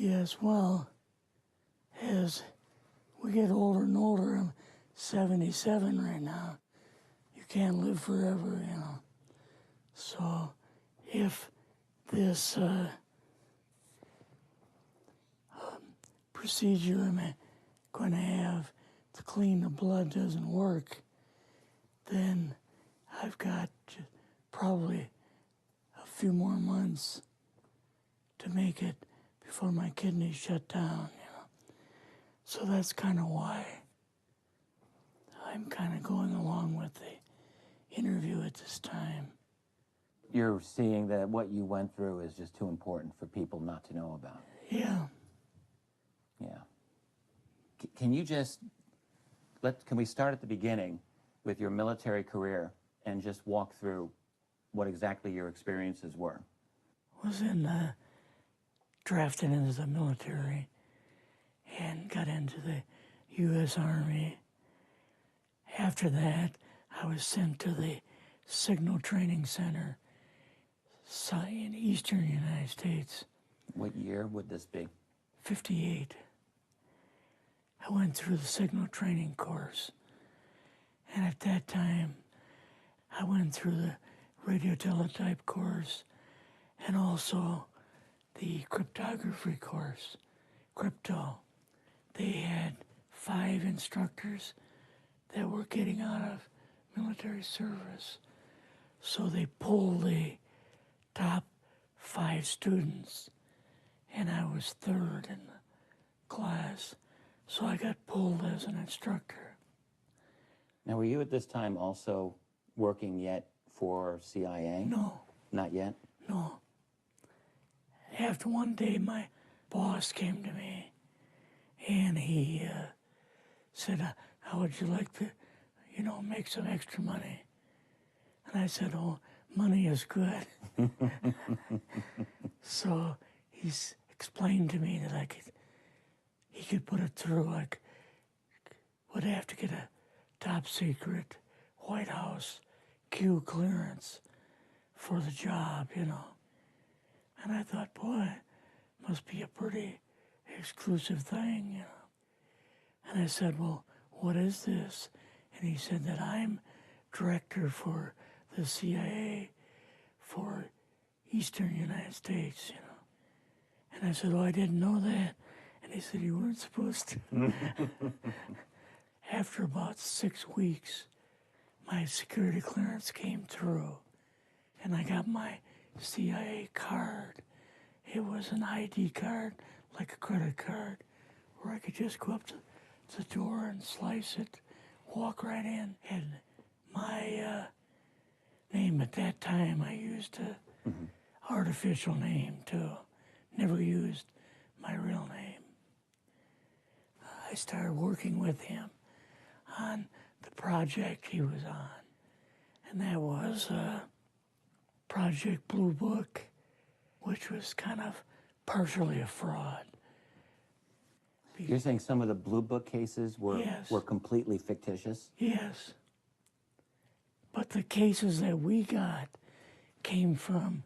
Yes, well, as we get older and older, I'm 77 right now. You can't live forever, you know. So if this procedure I'm going to have to clean the blood doesn't work, then I've got probably a few more months to make it before my kidneys shut down, you know. So that's kind of why I'm kind of going along with the interview at this time. You're seeing that what you went through is just too important for people not to know about. Yeah. Yeah. Can you just, can we start at the beginning with your military career and just walk through what exactly your experiences were? Was drafted into the military and got into the U.S. Army. After that, I was sent to the Signal Training Center in eastern United States. What year would this be? 58. I went through the Signal Training course. And at that time, I went through the radio teletype course and also the cryptography course, crypto. They had 5 instructors that were getting out of military service. So they pulled the top 5 students, and I was 3rd in the class. So I got pulled as an instructor. Now, were you at this time also working yet for CIA? No. Not yet? No. After one day, my boss came to me, and he said, how would you like to, you know, make some extra money? And I said, oh, money is good. So he's explained to me that he could put it through, would have to get a top secret White House Q clearance for the job, you know. And I thought, boy, must be a pretty exclusive thing, you know. And I said, well, what is this? And he said that I'm director for the CIA for Eastern United States, you know. And I said, oh, I didn't know that. And he said, you weren't supposed to. After about 6 weeks, my security clearance came through, and I got my CIA card. It was an ID card, like a credit card, where I could just go up to the door and slice it, walk right in. And my name at that time, I used a artificial name too. Never used my real name. I started working with him on the project he was on, and that was Project Blue Book, which was kind of partially a fraud. You're saying some of the Blue Book cases were, yes, were completely fictitious? Yes. But the cases that we got came from,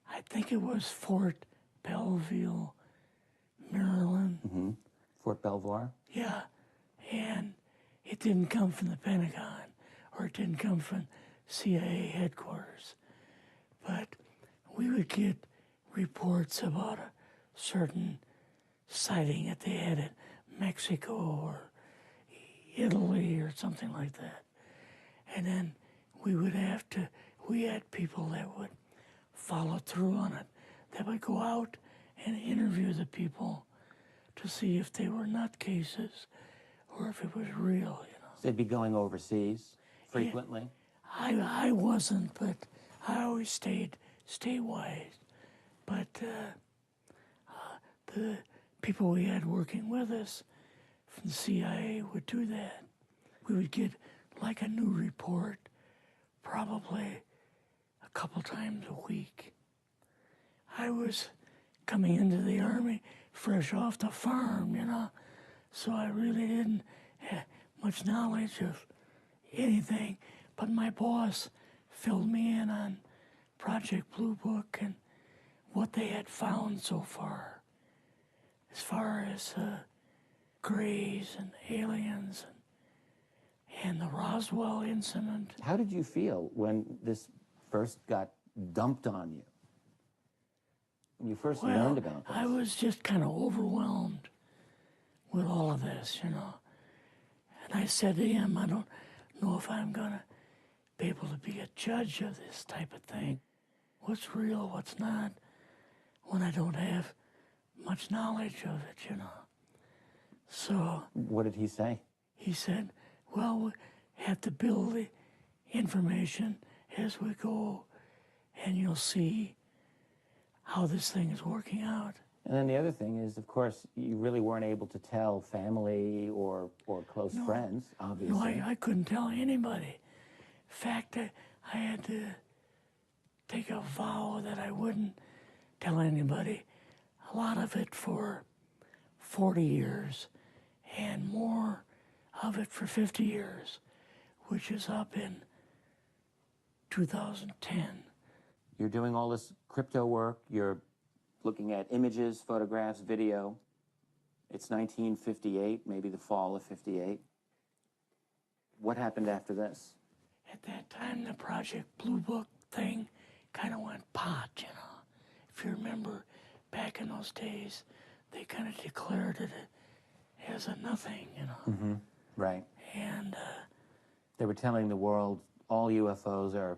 I think it was Fort Belvoir, Maryland. Mm-hmm. Fort Belvoir? Yeah. And it didn't come from the Pentagon, or it didn't come from CIA headquarters. But we would get reports about a certain sighting that they had in Mexico or Italy or something like that. And then we had people that would follow through on it, that would go out and interview the people to see if they were nutcases or if it was real, you know. So they'd be going overseas frequently? Yeah, I wasn't, but I always stayed statewide. But the people we had working with us from the CIA would do that. We would get like a new report probably a couple times a week. I was coming into the Army fresh off the farm, you know, so I really didn't have much knowledge of anything, but my boss filled me in on Project Blue Book and what they had found so far. as far as Greys and aliens and the Roswell incident. How did you feel when this first got dumped on you? When you first learned about this? I was just kind of overwhelmed with all of this, you know. And I said to him, I don't know if I'm going to be able to be a judge of this type of thing. What's real, what's not, when I don't have much knowledge of it, you know. So... What did he say? He said, well, we have to build the information as we go, and you'll see how this thing is working out. And then the other thing is, of course, you really weren't able to tell family or close friends, obviously. No, I couldn't tell anybody. In fact, I had to take a vow that I wouldn't tell anybody. A lot of it for 40 years, and more of it for 50 years, which is up in 2010. You're doing all this crypto work. You're looking at images, photographs, video. It's 1958, maybe the fall of 58. What happened after this? At that time, the Project Blue Book thing kind of went pot, you know. If you remember, back in those days, they kind of declared it as a nothing, you know. Mm-hmm. Right. And they were telling the world all UFOs are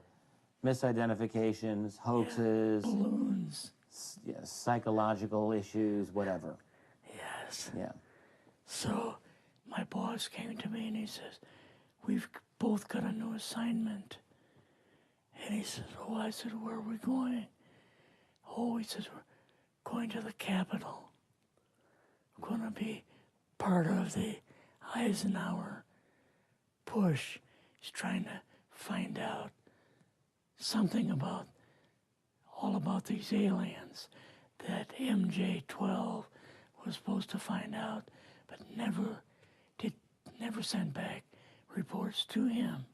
misidentifications, hoaxes, balloons. Psychological issues, whatever. Yes. Yeah. So my boss came to me and he says, we've both got a new assignment. And he says, oh, I said, where are we going? Oh, he says, we're going to the Capitol. We're going to be part of the Eisenhower push. He's trying to find out something about all about these aliens that MJ-12 was supposed to find out, but never sent back reports to him.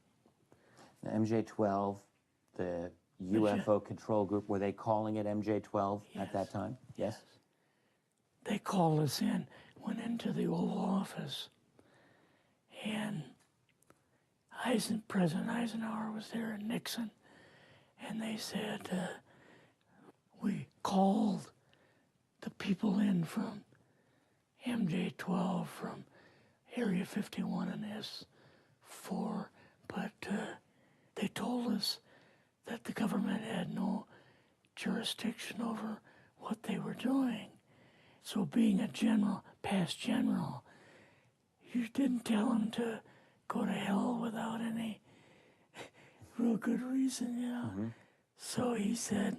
The MJ-12, the UFO control group, were they calling it MJ-12 at that time? Yes. They called us in, went into the Oval Office, and President Eisenhower was there and Nixon, and they said, we called the people in from MJ-12 from Area 51 and S4, but they told us that the government had no jurisdiction over what they were doing. So being a general, past general, you didn't tell them to go to hell without any real good reason, you know. Mm-hmm. So he said,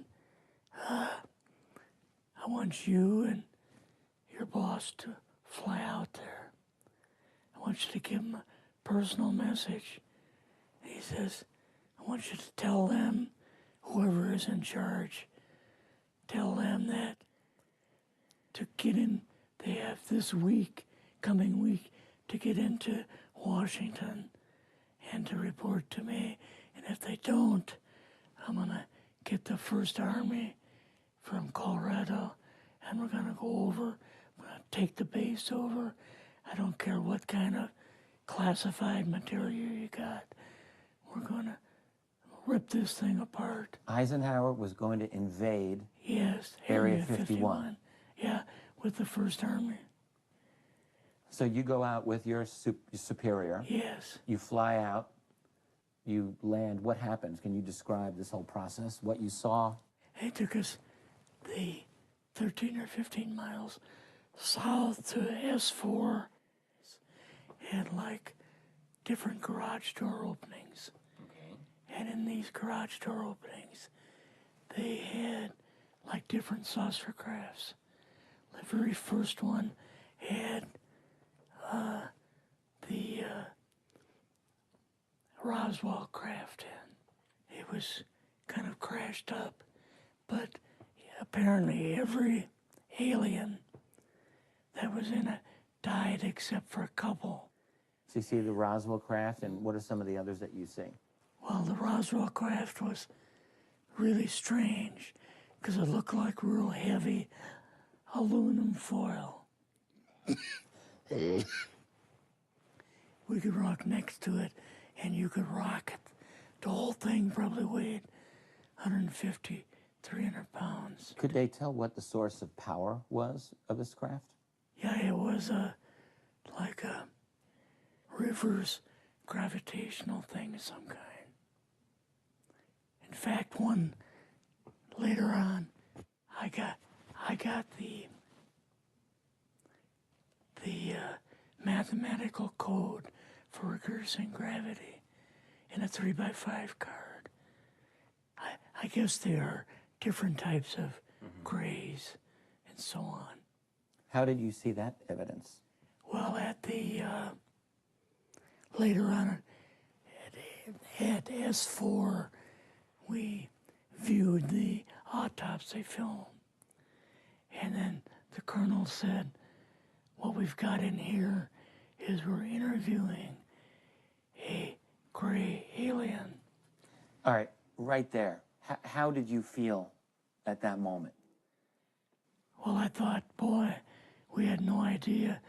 I want you and your boss to fly out there. I want you to give them a personal message. And he says, I want you to tell them, whoever is in charge, tell them that to get in, they have this week, coming week, to get into Washington and to report to me. And if they don't, I'm going to get the First Army from Colorado, and we're going to go over, we're going to take the base over. I don't care what kind of classified material you got. We're going to rip this thing apart. Eisenhower was going to invade Area 51. Yeah, with the First Army. So you go out with your superior. Yes. You fly out. You land. What happens? Can you describe this whole process, what you saw? It took us the 13 or 15 miles south to S4 and like different garage door openings. Okay. And in these garage door openings, they had like different saucer crafts. The very first one had the Roswell craft in. It was kind of crashed up, but apparently every alien that was in it died except for a couple. So you see the Roswell craft, and what are some of the others that you see? Well, the Roswell craft was really strange because it looked like real heavy aluminum foil. We could rock next to it, and you could rock it. The whole thing probably weighed 150, 300 pounds. Could they tell what the source of power was of this craft? Yeah, it was like a reverse gravitational thing of some kind. In fact, one later on, I got the mathematical code for reversing gravity in a 3x5 card. I guess there are different types of grays and so on. How did you see that evidence? Well, at the later on at S4, we viewed the autopsy film, and then the colonel said, "What we've got in here is we're interviewing a gray alien." All right, right there. How did you feel at that moment? Well, I thought, boy, we had no idea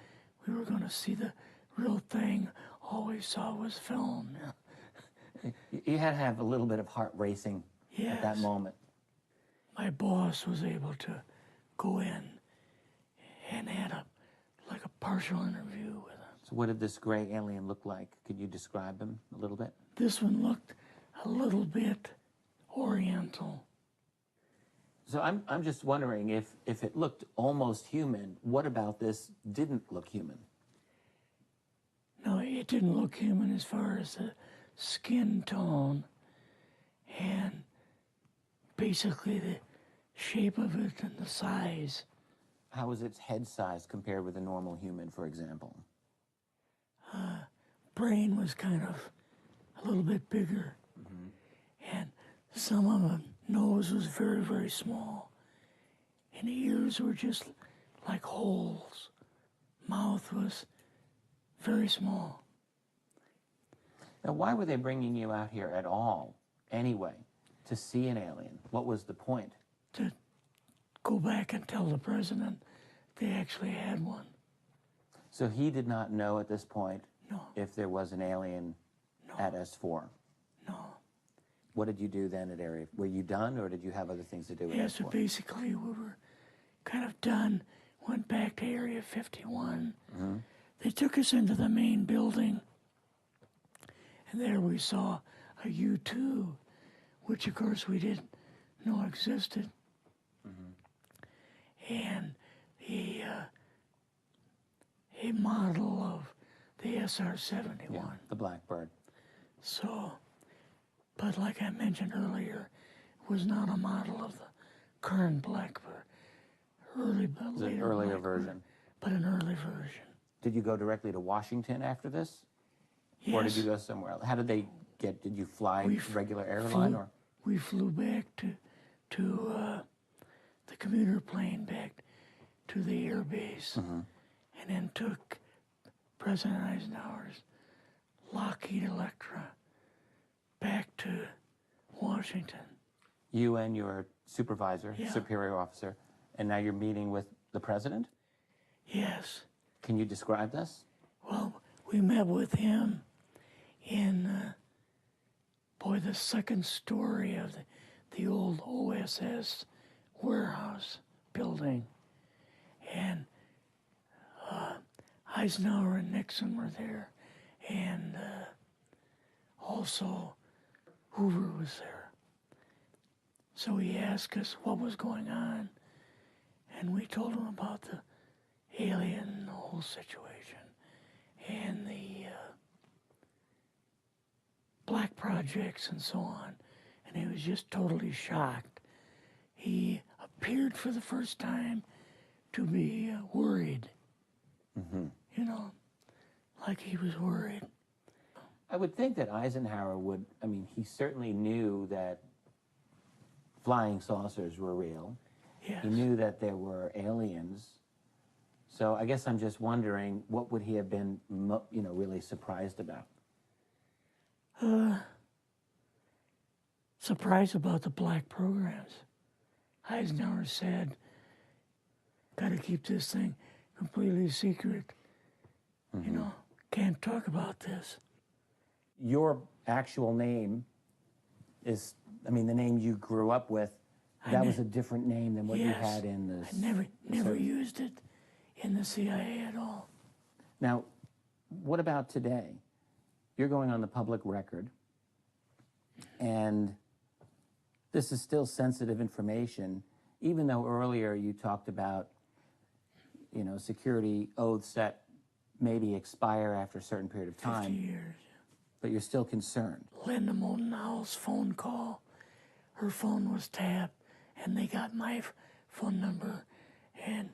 we were going to see the real thing. All we saw was film. You had to have a little bit of heart racing at that Yes. moment. My boss was able to go in and had like a partial interview with him. So what did this gray alien look like? Could you describe him a little bit? This one looked a little bit oriental. So I'm just wondering if it looked almost human, what about this didn't look human? No, it didn't look human as far as the skin tone and basically the shape of it and the size. How was its head size compared with a normal human, for example? Brain was kind of a little bit bigger. And some of the nose was very, very small. And the ears were just like holes. Mouth was very small. Now, why were they bringing you out here at all, anyway, to see an alien? What was the point? To go back and tell the president they actually had one. So he did not know at this point No, if there was an alien at S4. no. What did you do then at Area? Were you done, or did you have other things to do with Yeah, so S4? basically we were kind of done, went back to Area 51. They took us into the main building, and there we saw a U-2, which of course we didn't know existed. And a model of the SR-71. Yeah, the Blackbird. So, but like I mentioned earlier, it was not a model of the current Blackbird. It was an earlier version. But an early version. Did you go directly to Washington after this? Yes. Or did you go somewhere else? How did they get, did you fly regular airline or? We flew back to the commuter plane back to the air base, and then took President Eisenhower's Lockheed Electra back to Washington. You and your supervisor, Yeah. superior officer, and now you're meeting with the president? Yes. Can you describe this? Well, we met with him in, the second story of the old OSS warehouse building. And Eisenhower and Nixon were there, and also Hoover was there. So he asked us what was going on, and we told him about the alien, the whole situation, and the black projects and so on. And he was just totally shocked. He appeared for the first time to be worried. You know, like he was worried. I would think that Eisenhower would, I mean, he certainly knew that flying saucers were real. Yes. He knew that there were aliens. So I guess I'm just wondering, what would he have been, really surprised about? Surprised about the black programs. Eisenhower said, got to keep this thing completely secret. You know, can't talk about this. Your actual name is, I mean, the name you grew up with, that was a different name than what you Yes. had in the... I never used it in the CIA at all. Now, what about today? You're going on the public record, and this is still sensitive information, even though earlier you talked about, you know, security oaths that maybe expire after a certain period of 50 time, years. but you're still concerned. Linda Moldenhau's phone call, her phone was tapped, and they got my phone number, and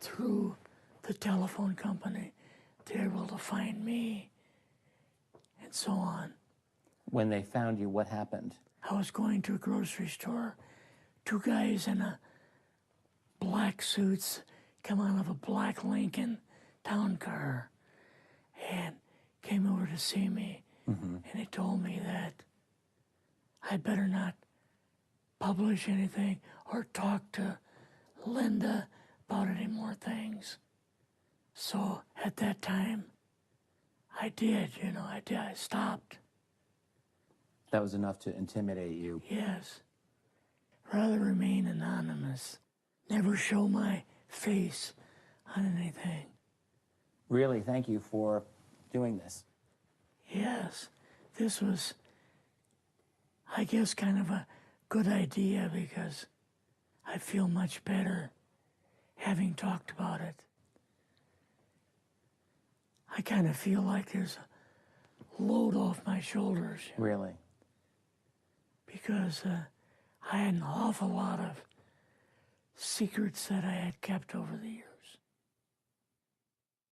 through the telephone company, they're able to find me, and so on. When they found you, what happened? I was going to a grocery store. Two guys in a black suits come out of a black Lincoln town car and came over to see me. And they told me that I'd better not publish anything or talk to Linda about any more things. So at that time, I did, you know, I stopped. That was enough to intimidate you. Yes. Rather remain anonymous. Never show my face on anything. Really, thank you for doing this. Yes, this was, I guess, kind of a good idea because I feel much better having talked about it. I kind of feel like there's a load off my shoulders. Really? Because I had an awful lot of secrets that I had kept over the